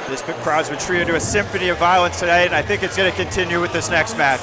This crowd's been treated to a symphony of violence tonight, and I think it's going to continue with this next match.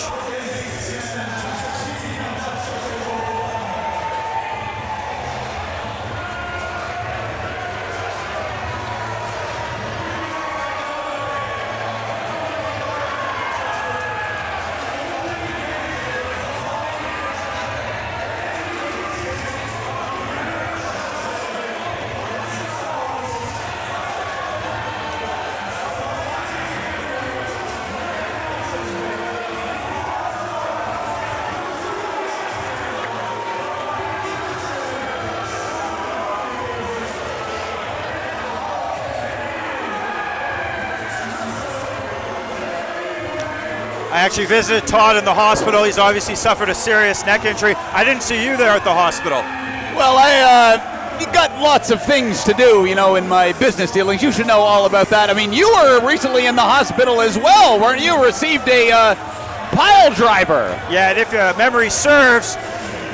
I actually visited Todd in the hospital. He's obviously suffered a serious neck injury. I didn't see you there at the hospital. Well, I got lots of things to do, in my business dealings. You should know all about that. I mean, you were recently in the hospital as well, weren't you? Received a pile driver. Yeah, and if memory serves,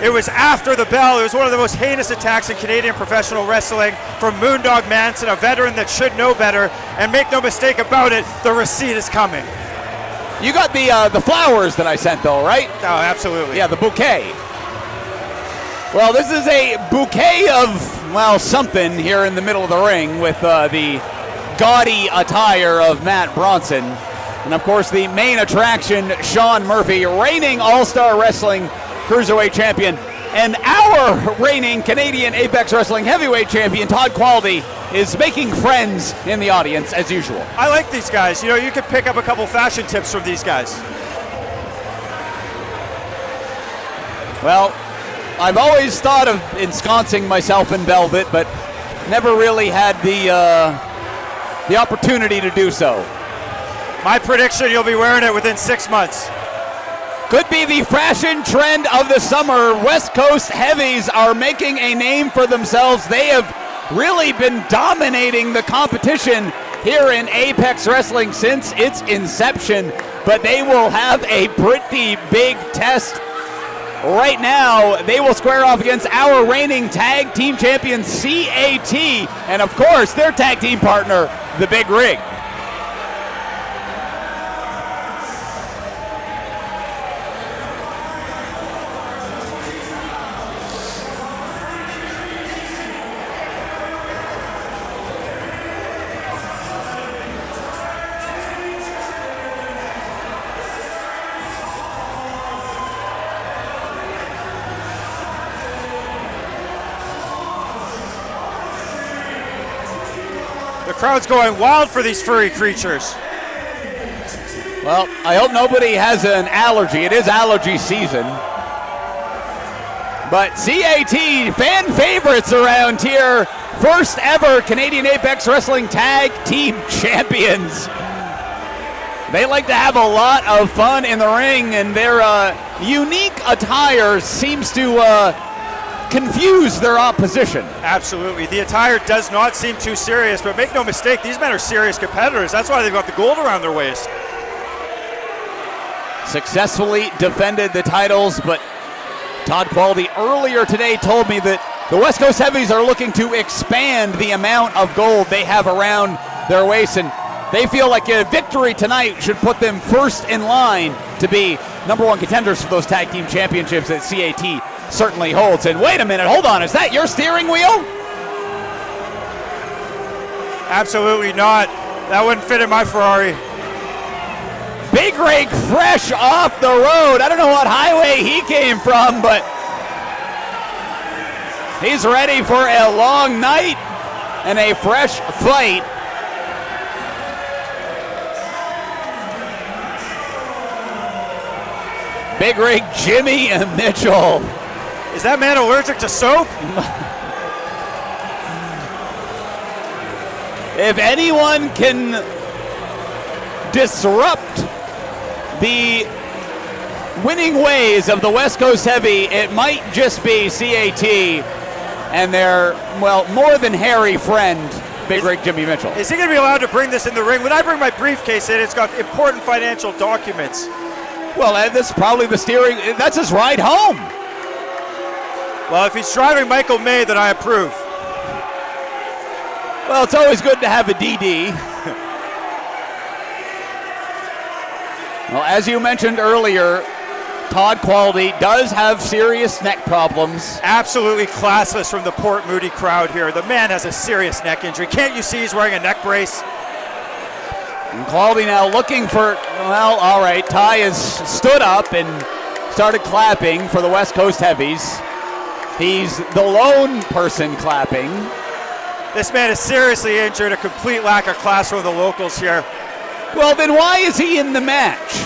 it was after the bell. It was one of the most heinous attacks in Canadian professional wrestling from Moondog Manson, a veteran that should know better. And make no mistake about it, the receipt is coming. You got the flowers that I sent, though, right? Oh, absolutely. Yeah, the bouquet. Well, this is a bouquet of, something here in the middle of the ring with the gaudy attire of Matt Bronson. And, of course, the main attraction, Sean Murphy, reigning All-Star Wrestling Cruiserweight Champion. And our reigning Canadian Apex Wrestling Heavyweight Champion, Todd Quality, is making friends in the audience, as usual. I like these guys. You could pick up a couple fashion tips from these guys. Well, I've always thought of ensconcing myself in velvet, but never really had the opportunity to do so. My prediction, you'll be wearing it within 6 months. Could be the fashion trend of the summer. West Coast Heavies are making a name for themselves. They have really been dominating the competition here in Apex Wrestling since its inception, but they will have a pretty big test right now. They will square off against our reigning tag team champion C.A.T. and of course their tag team partner, the Big Rig. The crowd's going wild for these furry creatures. Well, I hope nobody has an allergy. It is allergy season. But C.A.T., fan favorites around here. First ever Canadian Apex Wrestling Tag Team Champions. They like to have a lot of fun in the ring, and their unique attire seems to confuse their opposition. Absolutely. The attire does not seem too serious, but make no mistake, these men are serious competitors. That's why they've got the gold around their waist. Successfully defended the titles, but Todd Quality earlier today told me that the West Coast Heavies are looking to expand the amount of gold they have around their waist, and they feel like a victory tonight should put them first in line to be number one contenders for those tag team championships that C.A.T. certainly holds. And wait a minute, hold on, is that your steering wheel? Absolutely not. That wouldn't fit in my Ferrari. Big Rig fresh off the road. I don't know what highway he came from, but he's ready for a long night and a fresh fight. Big Rig Jimmy Mitchell. Is that man allergic to soap? If anyone can disrupt the winning ways of the West Coast Heavy, it might just be C.A.T. and their, more than hairy friend, Big Rig Jimmy Mitchell. Is he going to be allowed to bring this in the ring? When I bring my briefcase in, it's got important financial documents. Well, that's probably the steering. That's his ride home. Well, if he's driving Michael May, then I approve. Well, it's always good to have a DD. Well, as you mentioned earlier, Todd Quality does have serious neck problems. Absolutely classless from the Port Moody crowd here. The man has a serious neck injury. Can't you see he's wearing a neck brace? And Quality now looking for, well, all right, Ty has stood up and started clapping for the West Coast Heavies. He's the lone person clapping. This man is seriously injured, a complete lack of class from the locals here. Well, then why is he in the match?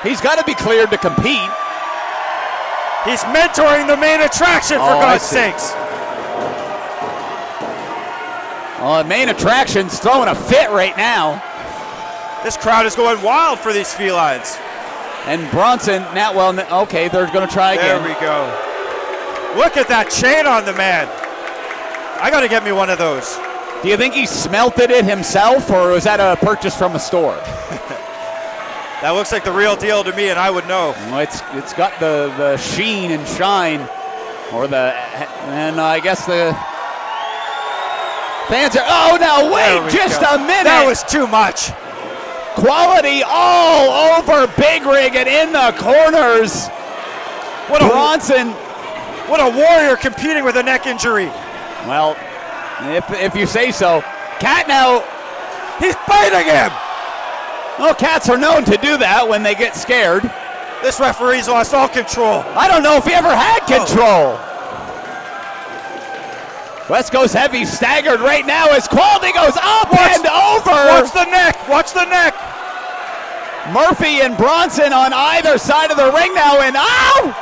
He's got to be cleared to compete. He's mentoring the main attraction, for God's sakes. Well, the main attraction's throwing a fit right now. This crowd is going wild for these felines. And Bronson, now, well, okay, they're going to try again. There we go. Look at that chain on the man. I got to get me one of those. Do you think he smelted it himself, or was that a purchase from a store? That looks like the real deal to me, and I would know. Well, it's got the sheen and shine, or and I guess the fans are. Oh no! Wait, just a minute. That was too much. Quality all over Big Rig and in the corners. Bronson. What a warrior competing with a neck injury. Well, if you say so. C.A.T now. He's biting him. Well, cats are known to do that when they get scared. This referee's lost all control. I don't know if he ever had control. West Coast Heavy staggered right now as Quality goes up and over. Watch the neck. Watch the neck. Murphy and Bronson on either side of the ring now, and ow!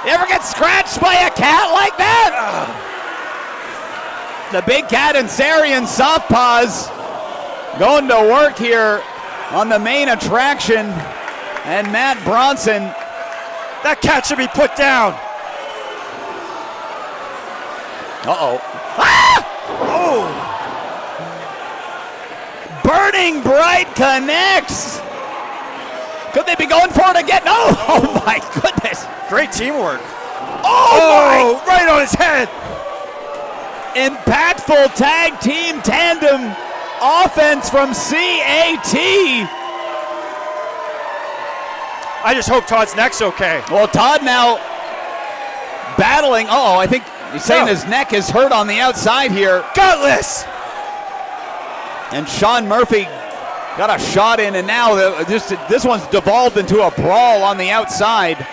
You ever get scratched by a cat like that? The big cat and Sarian soft paws going to work here on the main attraction, and Matt Bronson. That cat should be put down. Uh-oh. Ah! Oh! Burning Bright connects. Could they be going for it again? No! Oh my goodness. Great teamwork. Oh my! Right on his head. Impactful tag team tandem offense from C.A.T. I just hope Todd's neck's okay. Well, Todd now battling. Uh-oh, I think he's saying his neck is hurt on the outside here. Gutless! And Sean Murphy got a shot in, and now this one's devolved into a brawl on the outside.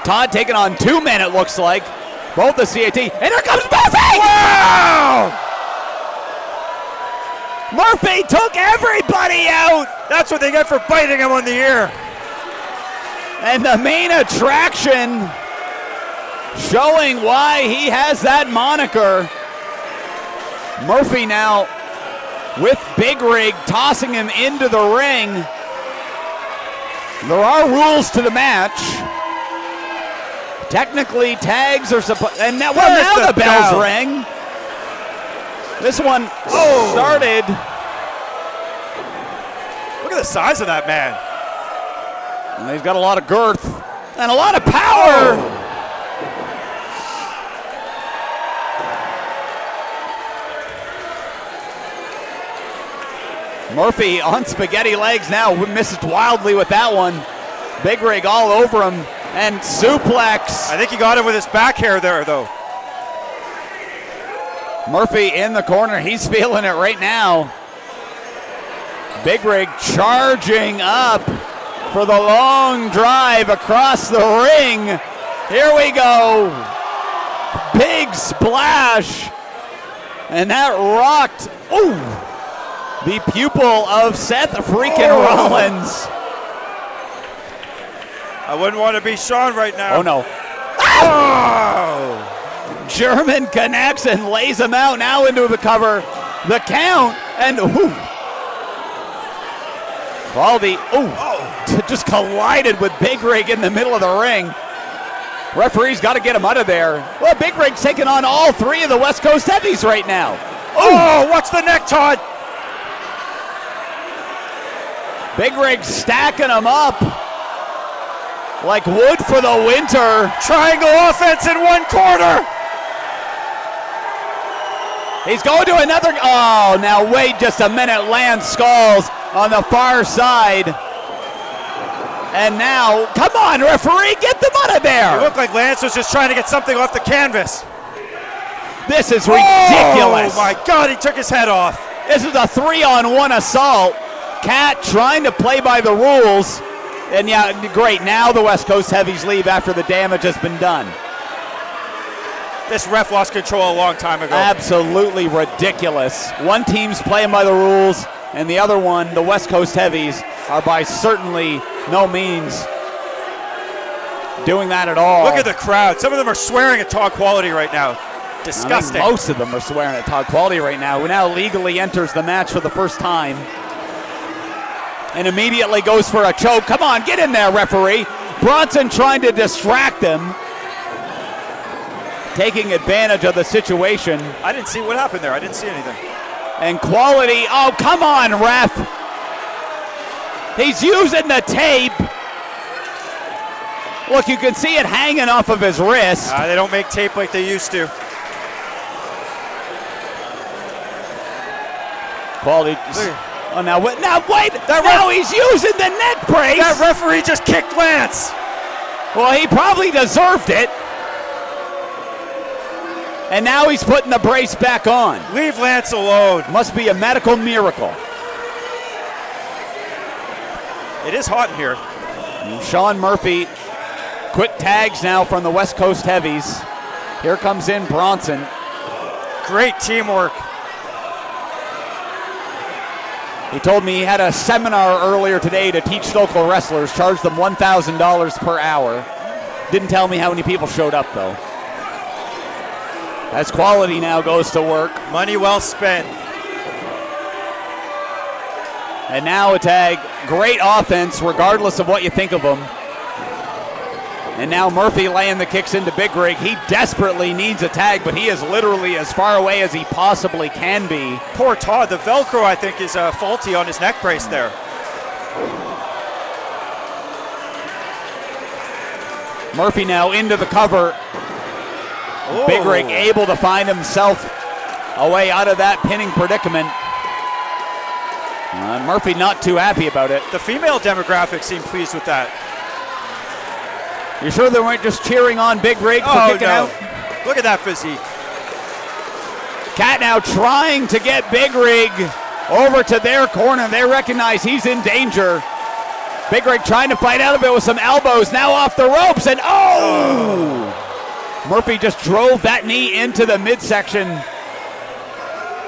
Todd taking on 2 men, it looks like. Both the C.A.T. And here comes Murphy! Wow! Murphy took everybody out! That's what they get for biting him on the ear. And the main attraction showing why he has that moniker. Murphy now with Big Rig tossing him into the ring. There are rules to the match. Technically, tags are supposed, and now, now the bells ring. This one started. Look at the size of that man. And he's got a lot of girth and a lot of power. Murphy on spaghetti legs now, missed wildly with that one. Big Rig all over him, and suplex. I think he got him with his back hair there, though. Murphy in the corner, he's feeling it right now. Big Rig charging up for the long drive across the ring. Here we go. Big splash. And that rocked, the pupil of Seth freaking Rollins. I wouldn't want to be Sean right now. Oh no. Oh! German connects and lays him out now into the cover. The count, and Quality, just collided with Big Rig in the middle of the ring. Referee's got to get him out of there. Well, Big Rig's taking on all three of the West Coast Heavies right now. Oh, watch the neck, Todd. Big Rig stacking them up like wood for the winter. Triangle offense in one corner. He's going to another. Oh, now wait just a minute. Land skulls. on the far side. And now, come on, referee, get them out of there. It looked like Lance was just trying to get something off the canvas. This is ridiculous. Oh my God, he took his head off. This is a 3-on-1 assault. C.A.T trying to play by the rules. And yeah, great, now the West Coast Heavies leave after the damage has been done. This ref lost control a long time ago. Absolutely ridiculous. One team's playing by the rules, and the other one, the West Coast Heavies, are by certainly no means doing that at all. Look at the crowd. Some of them are swearing at Todd Quality right now. Disgusting. I think most of them are swearing at Todd Quality right now, who now legally enters the match for the first time and immediately goes for a choke. Come on, get in there, referee. Bronson trying to distract him, taking advantage of the situation. I didn't see what happened there. I didn't see anything. And Quality, oh, come on, ref. He's using the tape. Look, you can see it hanging off of his wrist. They don't make tape like they used to. Quality. Oh, now wait. Now he's using the neck brace. That referee just kicked Lance. Well, he probably deserved it. And now he's putting the brace back on. Leave Lance alone. Must be a medical miracle. It is hot in here. Sean Murphy, quick tags now from the West Coast Heavies. Here comes in Bronson. Great teamwork. He told me he had a seminar earlier today to teach local wrestlers, charged them $1,000 per hour. Didn't tell me how many people showed up, though. As Quality now goes to work. Money well spent. And now a tag. Great offense, regardless of what you think of him. And now Murphy laying the kicks into Big Rig. He desperately needs a tag, but he is literally as far away as he possibly can be. Poor Todd. The Velcro, I think, is faulty on his neck brace there. Murphy now into the cover. Ooh. Big Rig able to find himself a way out of that pinning predicament. Murphy not too happy about it. The female demographic seemed pleased with that. You sure they weren't just cheering on Big Rig for kicking out? Look at that physique. C.A.T now trying to get Big Rig over to their corner. They recognize he's in danger. Big Rig trying to fight out of it with some elbows. Now off the ropes, and Murphy just drove that knee into the midsection.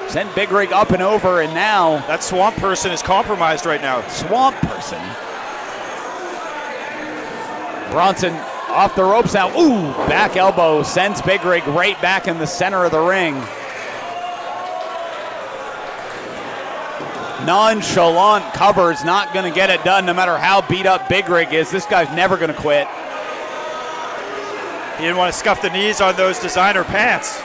Sent Big Rig up and over, and now that Swamp Person is compromised right now. Swamp Person. Bronson off the ropes now. Ooh, back elbow sends Big Rig right back in the center of the ring. Nonchalant covers, not going to get it done no matter how beat up Big Rig is. This guy's never going to quit. He didn't want to scuff the knees on those designer pants.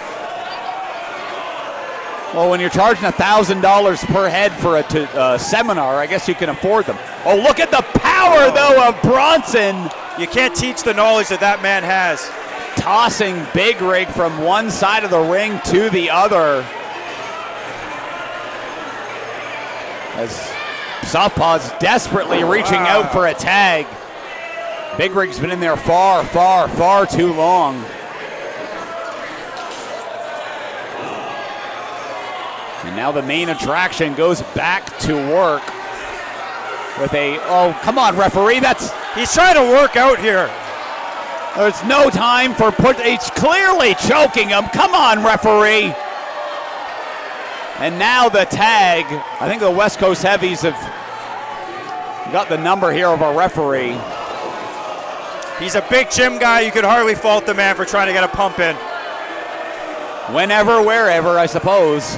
Well, when you're charging $1,000 per head for a seminar, I guess you can afford them. Oh, look at the power, though, of Bronson. You can't teach the knowledge that man has. Tossing Big Rig from one side of the ring to the other. As Southpaw's desperately reaching out for a tag. Big Rig's been in there far, far, far too long. And now the main attraction goes back to work with come on, referee, he's trying to work out here. There's no time for he's clearly choking him. Come on, referee. And now the tag. I think the West Coast Heavies have got the number here of a referee. He's a big gym guy. You could hardly fault the man for trying to get a pump in. Whenever, wherever, I suppose.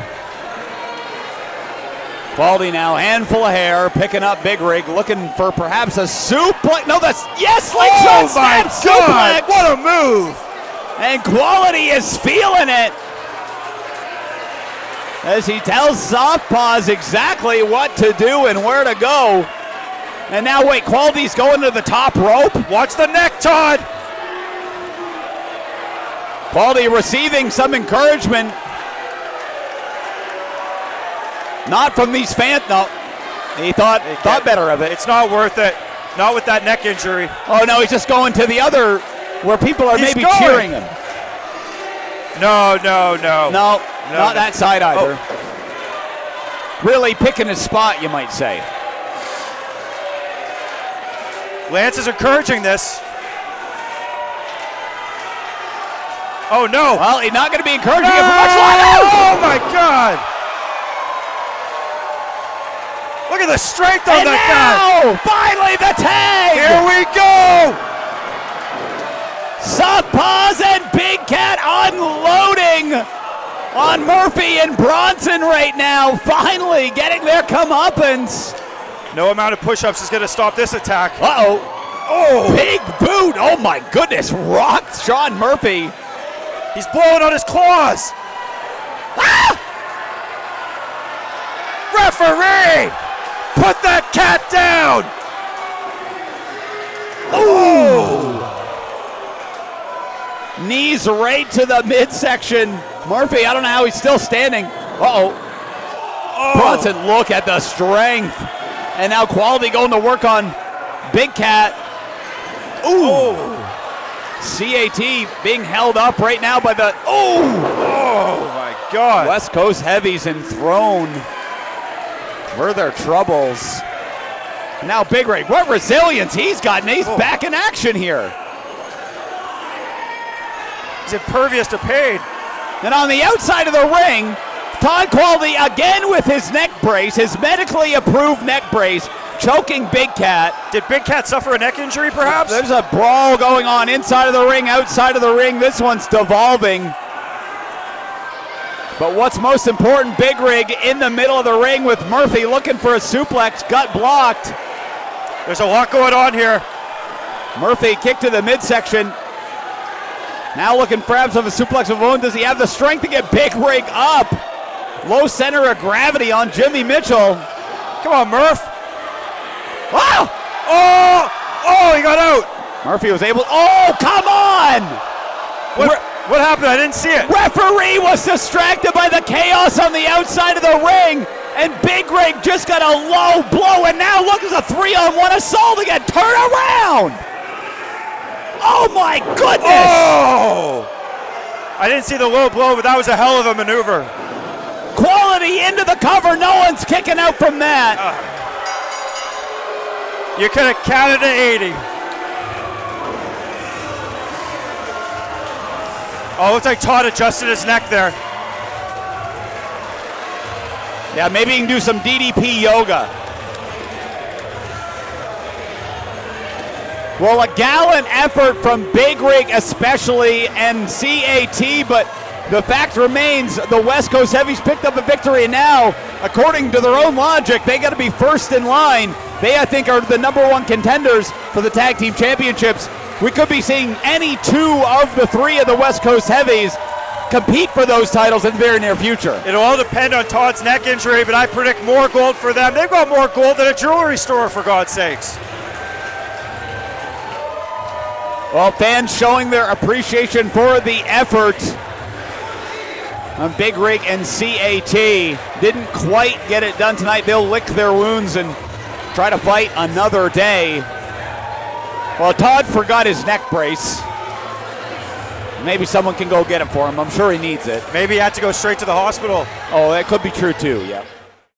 Quality now, handful of hair, picking up Big Rig, looking for perhaps a suplex. No, slingshot snap suplex. What a move. And Quality is feeling it. As he tells Southpaws exactly what to do and where to go. And now, Quality's going to the top rope. Watch the neck, Todd. Quality receiving some encouragement. Not from these fans, no. He thought better of it. It's not worth it. Not with that neck injury. Oh, no, he's just going to the other where people are maybe cheering him. No. No, not that side either. Oh. Really picking his spot, you might say. Lance is encouraging this. Oh, no. Well, he's not going to be encouraging it for much longer. Oh, my God. Look at the strength on that guy. Finally the tag. Here we go. Southpaws and Big Cat unloading on Murphy and Bronson right now. Finally getting their comeuppance. No amount of push-ups is going to stop this attack. Uh-oh. Oh, big boot. Oh, my goodness. Rocked Sean Murphy. He's blowing on his claws. Ah! Referee, put that cat down. Ooh. Knees right to the midsection. Murphy, I don't know how he's still standing. Uh-oh. Bronson, look at the strength. And now Quality going to work on Big Cat. Ooh. C.A.T. being held up right now by the, oh my God. West Coast Heavies enthroned for their troubles. Now Big Rig, what resilience he's got, and he's back in action here. He's impervious to pain. And on the outside of the ring, Todd Quality again with his neck brace, his medically approved neck brace, choking Big Cat. Did Big Cat suffer a neck injury, perhaps? There's a brawl going on inside of the ring, outside of the ring. This one's devolving. But what's most important, Big Rig in the middle of the ring with Murphy looking for a suplex, got blocked. There's a lot going on here. Murphy kicked to the midsection. Now looking for abs of a suplex of own. Does he have the strength to get Big Rig up? Low center of gravity on Jimmy Mitchell. Come on, Murph. Wow! Oh, he got out. Murphy was able, oh, come on! What happened? I didn't see it. Referee was distracted by the chaos on the outside of the ring, and Big Rig just got a low blow, and now look, it's a 3-on-1 assault again. Turn around! Oh my goodness! Oh! I didn't see the low blow, but that was a hell of a maneuver. Quality into the cover. No one's kicking out from that. You could have counted to 80. Oh, looks like Todd adjusted his neck there. Yeah, maybe he can do some DDP yoga. Well, a gallant effort from Big Rig especially and C.A.T., but the fact remains the West Coast Heavies picked up a victory, and now, according to their own logic, they got to be first in line. They, I think, are the #1 contenders for the Tag Team Championships. We could be seeing any two of the three of the West Coast Heavies compete for those titles in the very near future. It'll all depend on Todd's neck injury, but I predict more gold for them. They've got more gold than a jewelry store, for God's sakes. Well, fans showing their appreciation for the effort on Big Rig and C.A.T. Didn't quite get it done tonight. They'll lick their wounds and try to fight another day. Well, Todd forgot his neck brace. Maybe someone can go get it for him. I'm sure he needs it. Maybe he had to go straight to the hospital. Oh, that could be true too, yeah.